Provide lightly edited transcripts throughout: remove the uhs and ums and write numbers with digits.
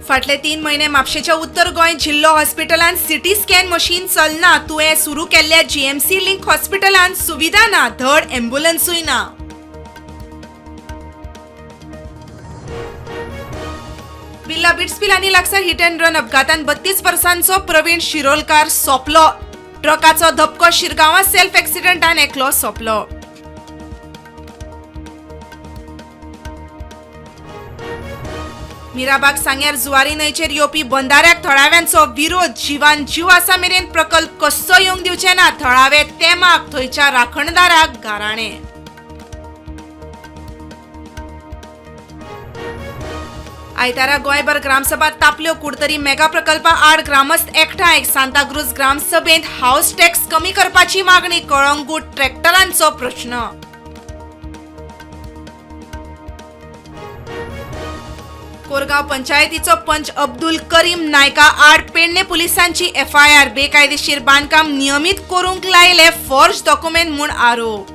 फाटले 3 महिने म्हापशेच्या उत्तर गोंय जिल्लो हॉस्पिटलांत सीटी स्कॅन मशीन चलना. तुवें सुरू केल्ल्या जीएमसी लिंक हॉस्पिटलांत सुविधा ना, धड एम्ब्युलन्सूय ना. बिर्ला बिट्सफील आनी लागसार हिट अँड रन अपघातांत 32 वर्सांचो प्रवीण शिरोलकार सोंपलो. ट्रकाचो धपको शिरगांवां सेल्फ एक्सिडेंटान एकलो सोंपलो. मिराबाग सांग्यार जुवारी न्हंयचेर येवपी बंधाऱ्याक थळाव्यांचो विरोध. जिवान जीव आसा मेरेन प्रकल्प कस्सो येवंक दिवचे ना. थळावे तेमाक थंयच्या राखणदाराक गाराणे. आयतारा गोंयभर ग्रामसभा तापल्यो. कुडतरी मेगा प्रकल्पा आड ग्रामस्थ एकठांय. सांताक्रूज ग्रामसभेंत हाऊस टॅक्स कमी करपाची मागणी. कळंगूट ट्रॅक्टरांचो प्रश्न. कोरगांव पंचायतीचो पंच अब्दुल करीम नायका आड पेडणे पुलिसांची एफआयआर. बेकायदेशीर बांदकाम नियमीत करूंक लायले फॉर्ज डॉक्युमेंट म्हूण आरोप.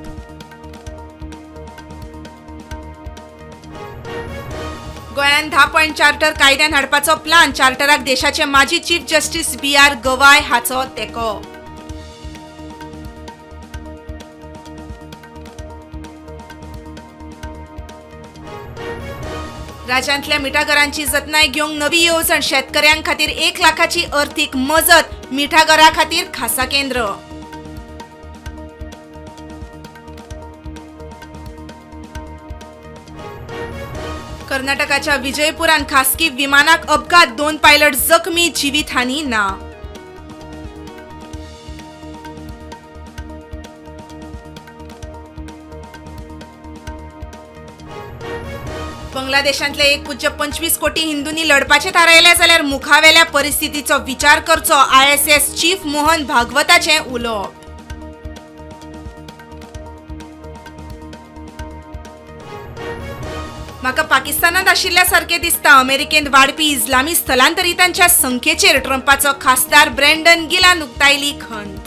गोंयान 10 पॉयंट चार्टर कायद्यान हाडपाचो प्लान. चार्टराक देशाचे माजी चीफ जस्टीस BR गवाय हाचो तेंको. राज्यांतल्या मिठागरांची जतनाय घेवंक नवी येवजण. शेतकऱ्यांक खातीर 1 लाखाची अर्थीक मजत. मिठागरा खातीर खासा केंद्र. कर्नाटकाच्या विजयपुरान खासगी विमानाक अपघात. 2 पायलट जखमी. जिवीतहानी ना. बांगलादेशांतले 1.25 कोटी हिंदूंनी लढपाचे थारायले जाल्यार मुखावेल्या परिस्थितीचो विचार करचो. ISS चीफ मोहन भागवताचें उलोवप. म्हाका पाकिस्तानांत आशिल्ल्या सारखे दिसता. अमेरिकेंत वाडपी इस्लामी स्थलांतरितांच्या संख्येचेर ट्रंपाचो खासदार ब्रँडन गिलान उक्तायली खंत.